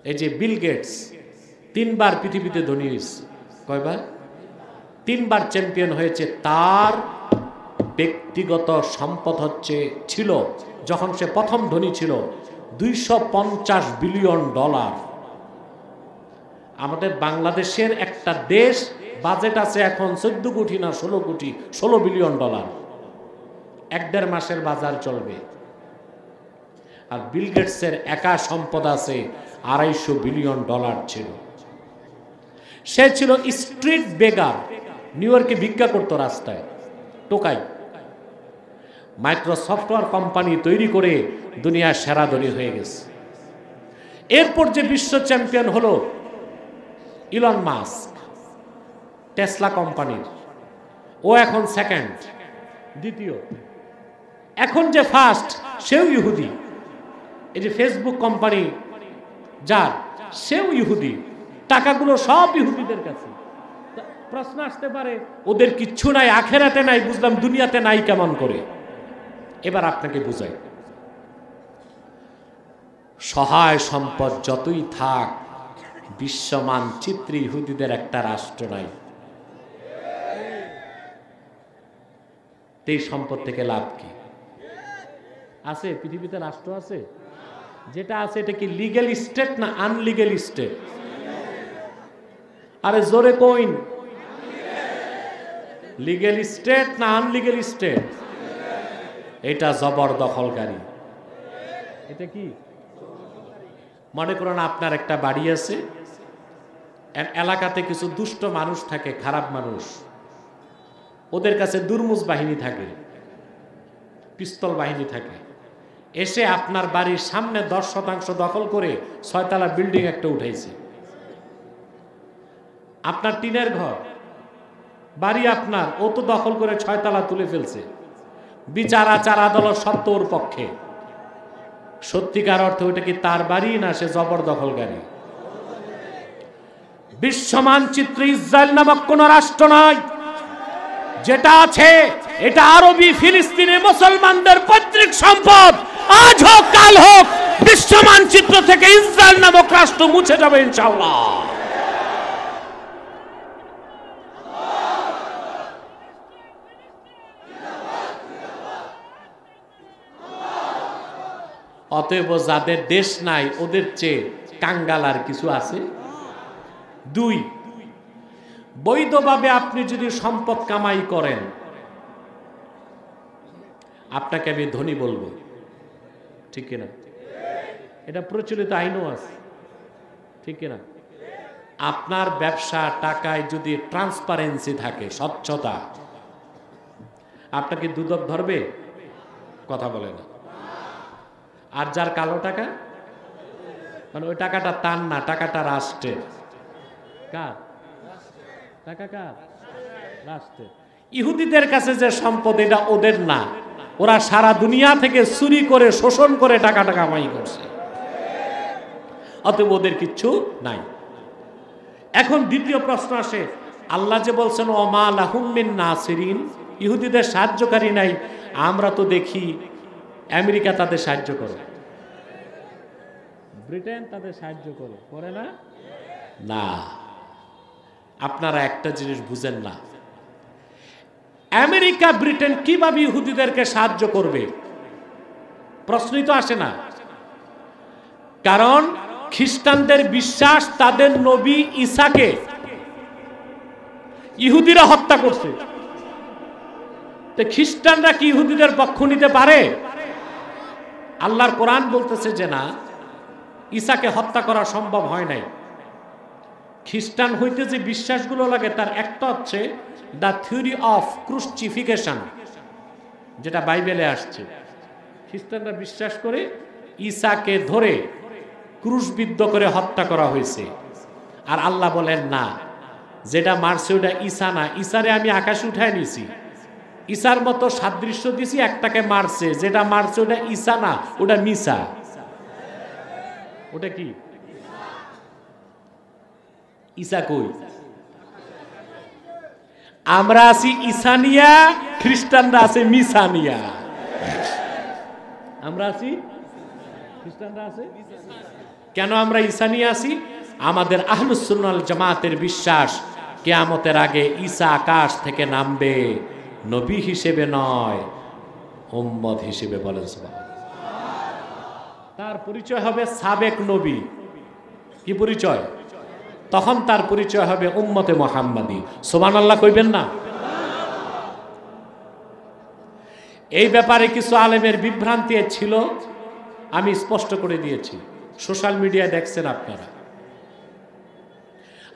এই যে Bill Gates 3 বার পৃথিবীতে ধনী হয়েছে। কয়বার? 3 বার চ্যাম্পিয়ন হয়েছে। তার ব্যক্তিগত সম্পদ ছিল যখন সে প্রথম ধনী ছিল $250 বিলিয়ন। আমাদের বাংলাদেশের একটা দেশ বাজেট আছে এখন 14 কোটি না 16 বিলিয়ন ডলার। 1-1.5 মাসের বাজার চলবে। আর বিল গেটসের একা সম্পদ আছে $250 বিলিয়ন ছিল। সে ছিল স্ট্রিট বেগার, নিউ ইয়র্কে ভিক্ষা করতো রাস্তায়, টোকাই। মাইক্রোসফটওয়্যার কোম্পানি তৈরি করে দুনিয়ার সেরা ধনী হয়ে গেছে। এরপর যে বিশ্ব চ্যাম্পিয়ন হলো ইলন মাস্ক, টেসলা কোম্পানির। ও এখন সেকেন্ড, দ্বিতীয়। এখন যে ফার্স্ট সেও ইহুদি। এই যে ফেসবুক কোম্পানি যার, সেও ইহুদি। টাকাগুলো সব ইহুদিদের কাছে। প্রশ্ন আসতে পারে ওদের কিচ্ছু নাই, আখেরাতে নাই, বুঝলাম দুনিয়াতে নাই কেমন করে? এবার আপনাকে বুঝাই, সহায় সম্পদ যতই থাক, বিশ্ব মানচিত্রে ইহুদিদের একটা রাষ্ট্র নাই। এই সম্পদ থেকে লাভ কি আছে? পৃথিবীতে রাষ্ট্র আছে? যেটা আছে এটা কি লিগ্যাল স্টেট না আনলিগ্যাল স্টেট? আরে জোরে কইন, লিগ্যাল স্টেট না আনলিগ্যাল স্টেট? এটা জবরদখলকারী। এটা কি? মনে করেন আপনার একটা বাড়ি আছে, এলাকাতে কিছু দুষ্ট মানুষ থাকে, খারাপ মানুষ। ওদের কাছে দুর্মুজ বাহিনী থাকে, পিস্তল বাহিনী থাকে। এসে আপনার বাড়ির সামনে 10% দখল করে 6 তলা বিল্ডিং একটা উঠাইছে। আপনার টিনের ঘর, বাড়ি আপনার, ও তো দখল করে 6 তলা তুলে ফেলছে। বিচার আচার আদালত সব ওর পক্ষে। সত্যিকার অর্থে ওইটা কি তার বাড়ি না সে জবরদখলকারী? বিশ্ব মানচিত্রে ইসরায়েল নামক কোন রাষ্ট্র নয়। যেটা আছে এটা আরবি ফিলিস্তিনি মুসলমানদের পৈতৃক সম্পদ। আজ হোক কাল হোক বিশ্ব মানচিত্র থেকে ইসরায়েল নামক রাষ্ট্র মুছে যাবে ইনশাআল্লাহ। অতএব যাদের দেশ নাই ওদের চেয়ে কাঙ্গাল আর কিছু আছে? 2, বৈধভাবে আপনি যদি সম্পদ কামাই করেন, আপনাকে আমি ধনী বলবো, ঠিক কিনা? এটা প্রচলিত আইনও আছে, ঠিক কিনা? আপনার ব্যবসা টাকায় যদি ট্রান্সপারেন্সি থাকে, স্বচ্ছতা, আপনাকে দুদক ধরবে? কথা বলে না। আর যার কালো টাকা, মানে ওই টাকাটা তার না, টাকাটা রাষ্ট্রের। কার টাকা? কার? রাষ্ট্রের। ইহুদিদের কাছে যে সম্পদ এটা ওদের না, ওরা সারা দুনিয়া থেকে চুরি করে শোষণ করে টাকা কামাই করছে। অতএব ওদের কিচ্ছু নাই। এখন দ্বিতীয় প্রশ্ন আসে, আল্লাহ যে বলছেন ওমা লাহুম মিন নাসিরিন, ইহুদিদের সাহায্যকারী নাই। আমরা তো দেখি আমেরিকা তাদের সাহায্য করে, ব্রিটেন তাদের সাহায্য করে না? না, আপনারা একটা জিনিস বুঝেন না। আমেরিকা ব্রিটেন কিভাবে ইহুদিদেরকে সাহায্য করবে? প্রশ্নই তো আসে না। কারণ খ্রিস্টানদের বিশ্বাস তাদের নবী ঈসাকে ইহুদিরা হত্যা করছে। তো খ্রিস্টানরা কি ইহুদিদের পক্ষ নিতে পারে? আল্লাহর কোরআন বলতেছে যে না, ঈসাকে হত্যা করা সম্ভব হয় নাই। খ্রিস্টান হইতে যে বিশ্বাসগুলো লাগে তার একটা হচ্ছে দ্য থিওরি অফ ক্রুসিফিকেশন, যেটা বাইবেলে আসছে। খ্রিস্টানরা বিশ্বাস করে ঈসাকে ধরে ক্রুশবিদ্ধ করে হত্যা করা হয়েছে। আর আল্লাহ বলেন না, যেটা মারছে ওটা ঈসা না, ঈসারে আমি আকাশে উঠায় নিছি, ঈসার মতো সাদৃশ্য দিছি, একটাকে মারছে, যেটা মারছে ওটা ঈসা না, ওটা মিসা। ওটা কি? ঈসা কই? আমরা আছি ঈসানিয়া, খ্রিস্টানরা আছে মিসানিয়া। আমরা আছি, খ্রিস্টানরা আছে। কেন আমরা ঈসা নিয়ে আসি? আমাদের আহলুস সুন্নাহ ওয়াল জামাতের বিশ্বাস, কিয়ামতের আগে ঈসা আকাশ থেকে নামবে, নবী হিসেবে নয়, উম্মত হিসেবে। বলেন সুবহানাল্লাহ। তার পরিচয় হবে সাবেক নবী। কি পরিচয়? তখন তার পরিচয় হবে উম্মতে মুহাম্মাদি। সুবহানাল্লাহ কইবেন না? এই ব্যাপারে কিছু আলেমের বিভ্রান্তি ছিল, আমি স্পষ্ট করে দিয়েছি, সোশ্যাল মিডিয়ায় দেখছেন আপনারা।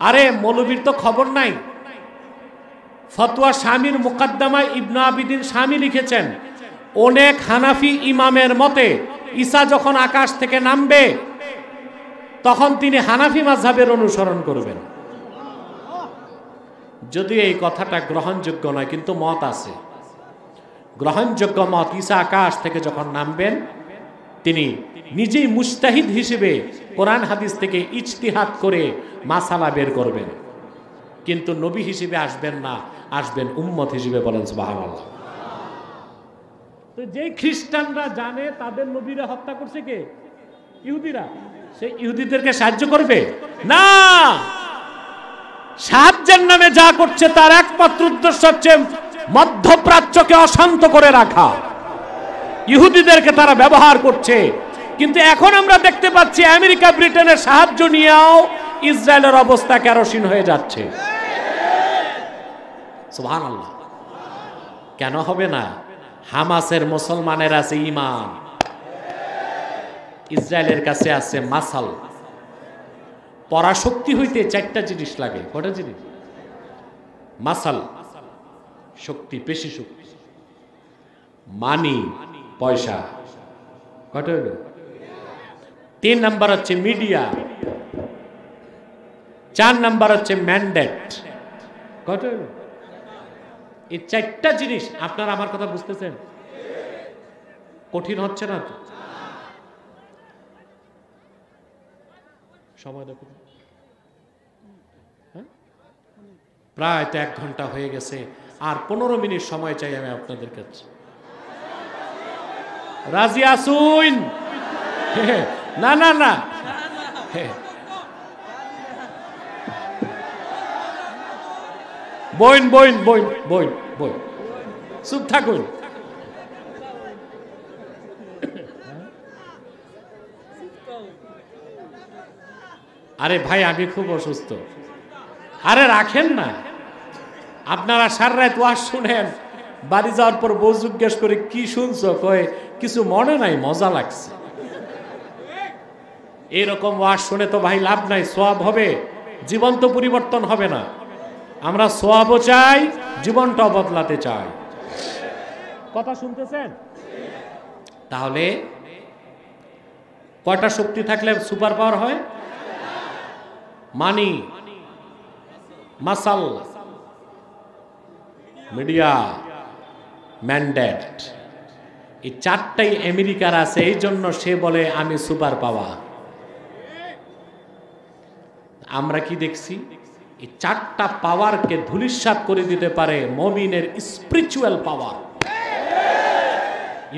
আরে মৌলবীর তো খবর নাই। ফতোয়া শামীর মুকদ্দমায় ইবনে আবিদিন শামী লিখেছেন, অনেক হানাফি ইমামের মতে ঈসা যখন আকাশ থেকে নামবে তখন তিনি হানাফি মাযহাবের অনুসরণ করবেন। যদিও এই কথাটা গ্রহণযোগ্য নয়, কিন্তু মত আছে, গ্রহণযোগ্য মত। ঈসা আকাশ থেকে যখন নামবেন তিনি নিজেই মুজতাহিদ হিসেবে কোরআন হাদিস থেকে ইজতিহাদ করে মাসালা বের করবেন, কিন্তু নবী হিসেবে আসবেন না, আসবেন উম্মত হিসেবে। বলেন সুবহানাল্লাহ। তো যেই খ্রিস্টানরা জানে তাদের নবীরা হত্যা করছে কে? ইহুদিরা। সেই ইহুদিদেরকে সাহায্য করবে না। সাহায্যের নামে যা করছে তার একমাত্র উদ্দেশ্য হচ্ছে মধ্যপ্রাচ্যকে অশান্ত করে রাখা। ইহুদিদেরকে তারা ব্যবহার করছে। কিন্তু এখন আমরা দেখতে পাচ্ছি আমেরিকা ব্রিটেনের সাহায্য নিয়েও ইসরায়েলের অবস্থা কেরোসিন হয়ে যাচ্ছে। সুবহানাল্লাহ। কেন হবে না? হামাসের মুসলমানের আছে ঈমান, ইসরায়েলের কাছে আছে মাসাল। পরাশক্তি হইতে চারটা জিনিস লাগে। কটা জিনিস? মাসাল শক্তি, পেশি শক্তি, মানি পয়সা, কটা হইল? 3 নাম্বার হচ্ছে মিডিয়া, 4 নাম্বার হচ্ছে ম্যান্ডেট। কটা হইল? এই চারটা জিনিস। আপনারা আমার কথা বুঝতেছেন? কঠিন হচ্ছে না তো? সময় দেখুন, প্রায় তো 1 ঘন্টা হয়ে গেছে, আর 15 মিনিট সময় চাই আমি আপনাদের কাছে। রাজি আসুন? না না না, বইন বইন বইন বইন বইন, চুপ থাকুন। আরে ভাই আমি খুব অসুস্থ। আরে রাখেন না, আপনারা সারা রাত ওয়াজ শুনেন, বাড়ি যাওয়ার পর বউ জিজ্ঞেস করে কি শুনছো, কয় কিছু মনে নাই, মজা লাগছে। এরকম ওয়াজ শুনে তো ভাই লাভ নাই, সওয়াব হবে, জীবন তো পরিবর্তন হবে না। আমরা সওয়াবও চাই, জীবনটাও বদলাতে চাই। কথা শুনতেছেন? তাহলে কয়টা শক্তি থাকলে সুপার পাওয়ার হয়? মানি, মাসাল, মিডিয়া, ম্যান্ডেট। এই 4টাই আমেরিকার আছে, এই জন্য সে বলে আমি সুপার পাওয়ার। আমরা কি দেখছি? এই 4টা পাওয়ারকে ধূলিসাৎ করে দিতে পারে মুমিনের স্পিরিচুয়াল পাওয়ার,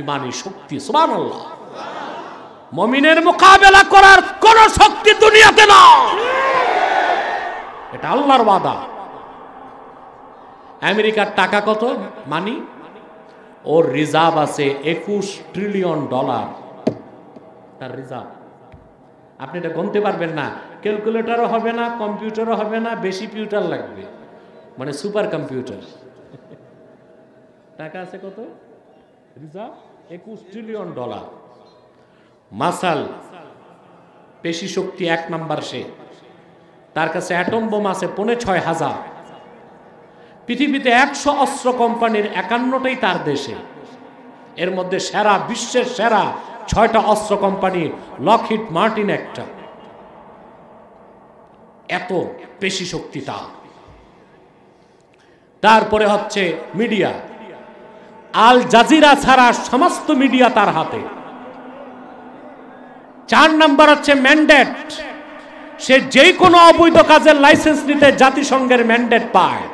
ইমানি শক্তি। সুবহানাল্লাহ। মুমিনের মোকাবেলা করার কোন শক্তি দুনিয়াতে না, এটা আল্লাহর ওয়াদা। আমেরিকার টাকা কত? মানি, ওর রিজার্ভ আছে $21 ট্রিলিয়ন। তার রিজার্ভ আপনি এটা গুনতে পারবেন না, ক্যালকুলেটরও হবে না, কম্পিউটারও হবে না, বেশি পিউটার লাগবে, মানে সুপার কম্পিউটার। টাকা আছে কত? Reserve $21 trillion. মাসাল পেশি শক্তি 1 নাম্বার সে, তার কাছে অ্যাটম বোম আছে 65,000। পৃথিবীতে 100 অস্ত্র কোম্পানির 51টাই তার দেশে। এর মধ্যে সেরা, বিশ্বের সেরা 6টা অস্ত্র কোম্পানি, লকহিড মার্টিন একটা। এত পেশি শক্তি তার। তারপরে হচ্ছে মিডিয়া, আল জাজিরা ছাড়া সমস্ত মিডিয়া তার হাতে। 4 নাম্বার হচ্ছে ম্যান্ডেট, সে যে কোনো অবৈধ কাজের লাইসেন্স নিতে জাতিসংঘের ম্যান্ডেট পায়,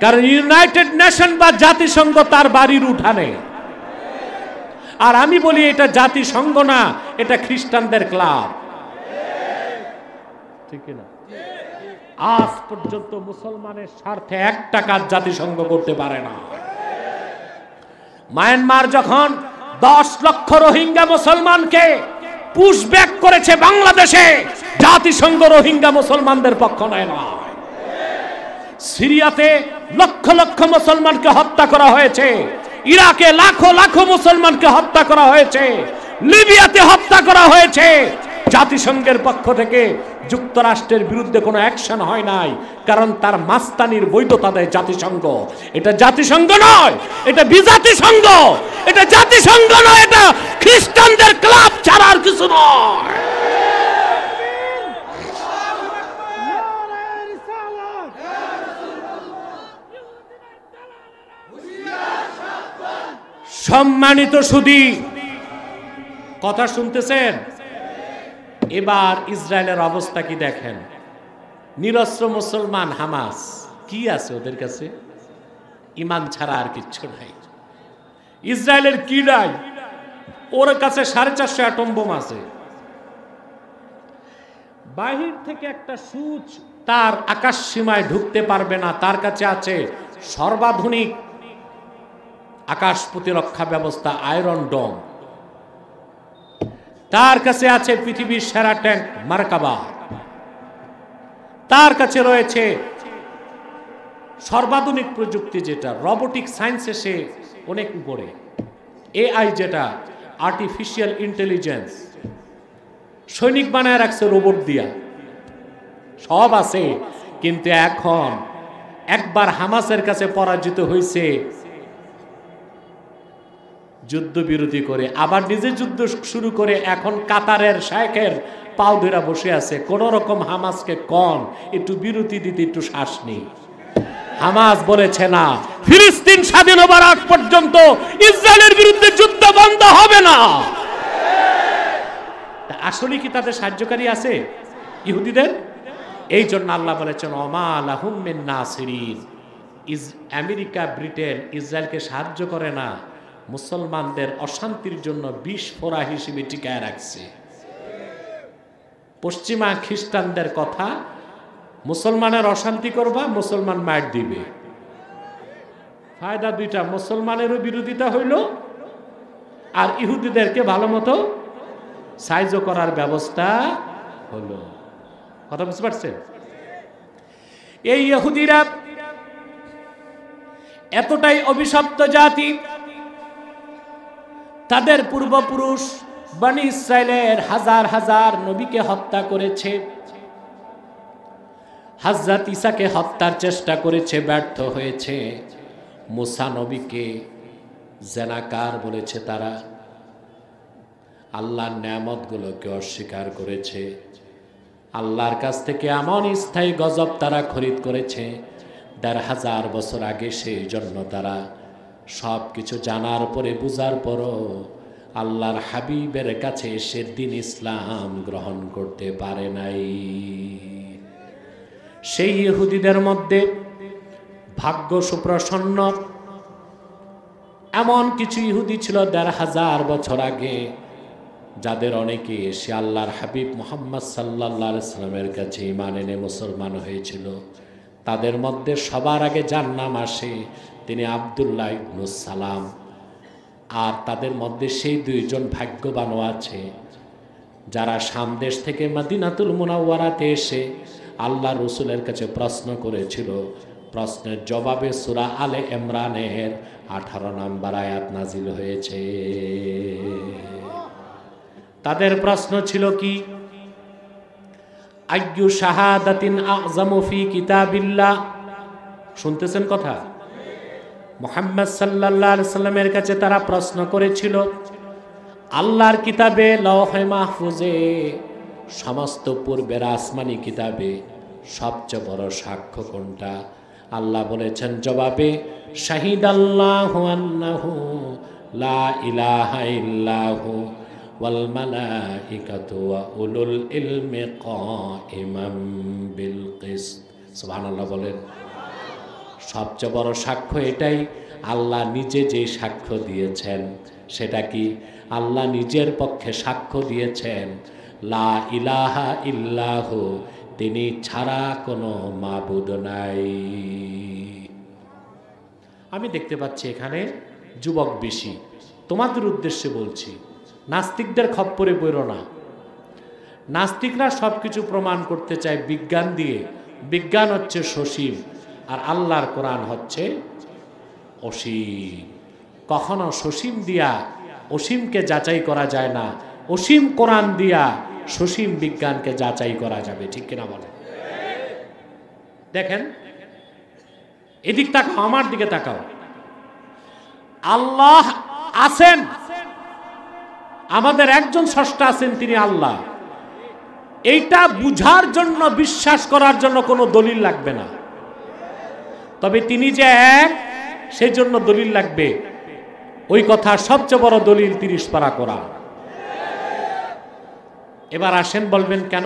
কারণ ইউনাইটেড নেশন বা জাতিসংঘ তার বাড়ির উঠানে। আর আমি বলি এটা জাতিসংঘ না, এটা খ্রিস্টানদের ক্লাব। ঠিক কিনা? আজ পর্যন্ত মুসলমানের স্বার্থে একটা কাজ জাতিসংঘ করতে পারে না। মায়ানমার যখন 10 লক্ষ রোহিঙ্গা মুসলমানকে পুশব্যাক করেছে বাংলাদেশে, জাতিসংঘ রোহিঙ্গা মুসলমানদের পক্ষ নেয় না। সিরিয়াতে লক্ষ লক্ষ মুসলমানকে হত্যা করা হয়েছে, ইরাকে লাখো লাখো মুসলমানকে হত্যা করা হয়েছে, লিবিয়াতে হত্যা করা হয়েছে। জাতিসংঘের পক্ষ থেকে যুক্তরাষ্ট্রের বিরুদ্ধে কোনো অ্যাকশন হয় নাই, কারণ তার মাস্তানির বৈধতা দেয় জাতিসংঘ। এটা জাতিসংঘ নয়, এটা বিজাতিসংঘ। এটা জাতিসংঘ নয়, এটা খ্রিস্টানদের ক্লাব ছাড়া আর কিছু নয়। সম্মানিত সুধী, কথা শুনতেছেন? এবার ইসরায়েলের অবস্থা কি দেখেন। নিরস্ত্র মুসলমান হামাস, কি আছে ওদের কাছে? ঈমান ছাড়া আর কিচ্ছু নাই। ইসরায়েলের কি নাই? ওর কাছে 450 অ্যাটম বোম আছে। বাহির থেকে একটা সূচ তার আকাশ সীমায় ঢুকতে পারবে না। তার কাছে আছে সর্বাধুনিক আকাশ প্রতিরক্ষা ব্যবস্থা, আয়রন ডোম। তার কাছে আছে পৃথিবীর সেরা ট্যাঙ্ক মার্কাবা। তার কাছে রয়েছে সর্বাধুনিক প্রযুক্তি, যেটা রোবোটিক সায়েন্সে সে অনেক উপরে, এআই যেটা আর্টিফিশিয়াল ইন্টেলিজেন্স, সৈনিক বানায় রাখছে রোবট দিয়া, সব আছে। কিন্তু এখন একবার হামাসের কাছে পরাজিত হয়েছে যুদ্ধবিরতি করে, আবার নিজে যুদ্ধ শুরু করে এখন কাতারের শায়েখের পাও ধরে বসে আছে। কোন রকম হামাসকে কন একটু বিরতি দিতে একটু শ্বাস নেই। হামাস বলেছে না, ফিলিস্তিন স্বাধীন হবার আগ পর্যন্ত ইসরায়েলের বিরুদ্ধে যুদ্ধ বন্ধ হবে না। আসলে কি তাদের সাহায্যকারী আছে ইহুদিদের? এই জন্য আল্লাহ বলেছেন ওমা লাহুম মিন নাসিরিন। আমেরিকা ব্রিটেন ইসরায়েলকে সাহায্য করে না, মুসলমানদের অশান্তির জন্য বিষ ফোড়া হিসেবে টিকায় রাখছে। পশ্চিমা খ্রিস্টানদের কথা, মুসলমানের অশান্তি করবা, মুসলমান মার দিবে। ফায়দা দুইটা, মুসলমানেরও বিরোধিতা হইল আর ইহুদিদেরকে ভালো মতো সাহায্য করার ব্যবস্থা হলো। কথা বুঝতে পারছেন? এই ইহুদিরা এতটাই অভিশপ্ত জাতি, তাদের পূর্বপুরুষ বনি ইসরায়েলের হাজার হাজার নবীকে হত্যা করেছে। হযরত ঈসাকে হত্যার চেষ্টা করেছে, ব্যর্থ হয়েছে। মুসা নবীকে জেনাকার বলেছে তারা। আল্লাহর নেয়ামতগুলোকে অস্বীকার করেছে। আল্লাহর কাছ থেকে এমন স্থায়ী গজব তারা খরিদ করেছে ১৫০০ বছর আগে। সেই জন্য তারা সব কিছু জানার পরে, বুঝার পরও আল্লাহর হাবিবের কাছে এসে দ্বীন ইসলাম গ্রহণ করতে পারে নাই। সেই ইহুদিদের মধ্যে ভাগ্য সুপ্রসন্ন এমন কিছু ইহুদি ছিল ১৫০০ বছর আগে, যাদের অনেকে এসে আল্লাহর হাবিব মুহাম্মদ সাল্লাল্লাহু আলাইহি সাল্লামের কাছে ঈমান এনে মুসলমান হয়েছিল। তাদের মধ্যে সবার আগে যার নাম আসে তিনি আব্দুল্লাহ ইবনুস সালাম। আর তাদের মধ্যে সেই 2 জন ভাগ্যবানও আছে যারা শাম দেশ থেকে মদিনাতুল মুনাওয়ারাতে এসে আল্লাহ রসুলের কাছে প্রশ্ন করেছিল। প্রশ্নের জবাবে সূরা আলে ইমরানের 18 নম্বর আয়াত নাজিল হয়েছে। তাদের প্রশ্ন ছিল কি? আইয়ু শাহাদাতিন আযমু ফি কিতাবিল্লাহ। শুনতেছেন কথা? মুহাম্মদ সাল্লাল্লাহু আলাইহি সাল্লামের কাছে তারা প্রশ্ন করেছিল, আল্লাহর কিতাবে লওহে মাহফুজে, সমস্ত পূর্বের আসমানি কিতাবে সবচেয়ে বড় সাক্ষ্য কোনটা? আল্লাহ বলেছেন জবাবে, শাহিদাল্লাহু আন্নাহু লা ইলাহা ইল্লাহু ওয়াল মালাইকাতু ওয়া উলুল ইলমি কাইমান বিল কিসত। সুবহানাল্লাহ বলেন। সবচেয়ে বড় সাক্ষ্য এটাই, আল্লাহ নিজে যে সাক্ষ্য দিয়েছেন। সেটা কি? আল্লাহ নিজের পক্ষে সাক্ষ্য দিয়েছেন লা ইলাহা ইল্লাহু, তিনি ছাড়া কোনো মাবুদ নাই। আমি দেখতে পাচ্ছি এখানে যুবক বেশি, তোমাদের উদ্দেশ্যে বলছি, নাস্তিকদের খপ্পরে পড়ো না। নাস্তিকরা সবকিছু প্রমাণ করতে চায় বিজ্ঞান দিয়ে। বিজ্ঞান হচ্ছে সসীম, আর আল্লাহর কোরআন হচ্ছে অসীম। কখনো সসীম দিয়া অসীমকে যাচাই করা যায় না, অসীম কোরআন দিয়া সসীম বিজ্ঞানকে যাচাই করা যাবে। ঠিক কিনা বলেন? দেখেন, এদিক তাকাও, আমার দিকে তাকাও। আল্লাহ আছেন, আমাদের একজন স্রষ্টা আছেন, তিনি আল্লাহ। এইটা বুঝার জন্য, বিশ্বাস করার জন্য কোনো দলিল লাগবে না। তবে তিনি যে এক, সেই জন্য দলিল লাগবে। ওই কথা সবচেয়ে বড় দলিল 30 পারা কোরআন। এবার আসেন, বলবেন কেন?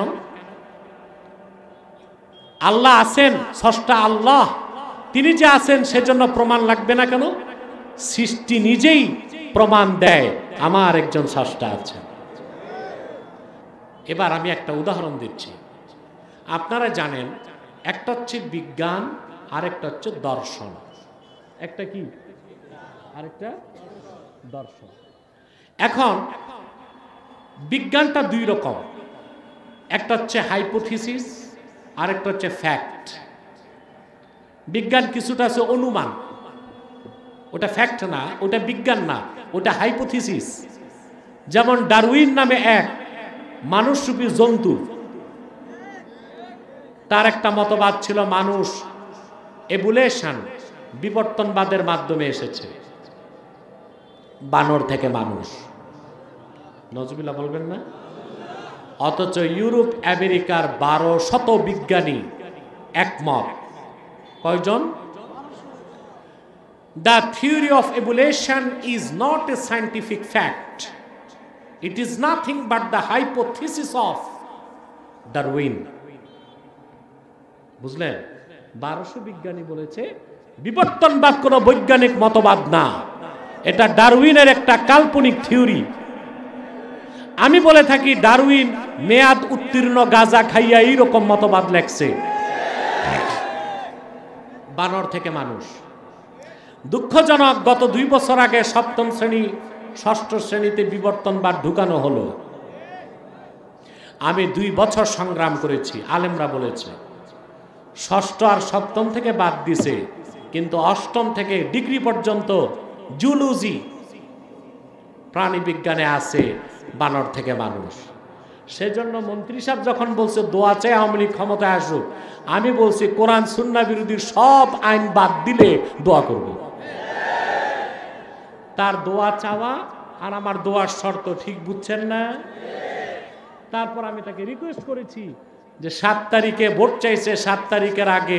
আল্লাহ আছেন, স্রষ্টা আল্লাহ, তিনি যে আছেন সেজন্য প্রমাণ লাগবে না কেন? সৃষ্টি নিজেই প্রমাণ দেয় আমার একজন স্রষ্টা আছেন। এবার আমি একটা উদাহরণ দিচ্ছি। আপনারা জানেন, একটা হচ্ছে বিজ্ঞান, আরেকটা হচ্ছে দর্শন। একটা কি? আরেকটা দর্শন। এখন বিজ্ঞানটা দুই রকম, একটা হচ্ছে হাইপোথিসিস, আরেকটা হচ্ছে ফ্যাক্ট। বিজ্ঞান কিছুটা আছে অনুমান, ওটা ফ্যাক্ট না, ওটা বিজ্ঞান না, ওটা হাইপোথিসিস। যেমন ডারউইন নামে এক মানুষরূপী জন্তু, তার একটা মতবাদ ছিল মানুষ এভুলেশন, বিবর্তনবাদের মাধ্যমে এসেছে, বানর থেকে মানুষ। নজরুল্লাহ বলবেন না? অথচ ইউরোপ আমেরিকার 1200 বিজ্ঞানী একমত। কয়জন? The theory of evolution is not a scientific fact. It is nothing but the hypothesis of Darwin. বুঝলেন? 1200 বিজ্ঞানী বলেছে বিবর্তনবাদ কোনো বৈজ্ঞানিক মতবাদ না, এটা ডারউইনের একটা কাল্পনিক থিওরি। আমি বলে থাকি ডারউইন মেয়াদ উত্তীর্ণ গাঁজা খাইয়া এইরকম মতবাদ লেখছে, বানর থেকে মানুষ। দুঃখজনক, গত 2 বছর আগে 7ম শ্রেণী 6ষ্ঠ শ্রেণীতে বিবর্তনবাদ ঢুকানো হলো। আমি 2 বছর সংগ্রাম করেছি, আলেমরা বলেছে 6ষ্ঠ আর 7ম থেকে বাদ দিছে, কিন্তু 8ম থেকে ডিগ্রি পর্যন্ত জুলজি, প্রাণী বিজ্ঞানে আছে বানর থেকে মানুষ। সেজন্য মন্ত্রী সাহেব যখন বলছে দোয়া চাই আওয়ামী লীগ ক্ষমতায় আসুক, আমি বলছি কোরআন সুন্নাহ বিরোধী সব আইন বাদ দিলে দোয়া করব। তার দোয়া চাওয়া আর আমার দোয়ার শর্ত ঠিক বুঝছেন না? তারপর আমি তাকে রিকোয়েস্ট করেছি যে 7 তারিখে ভোট চাইছে, 7 তারিখের আগে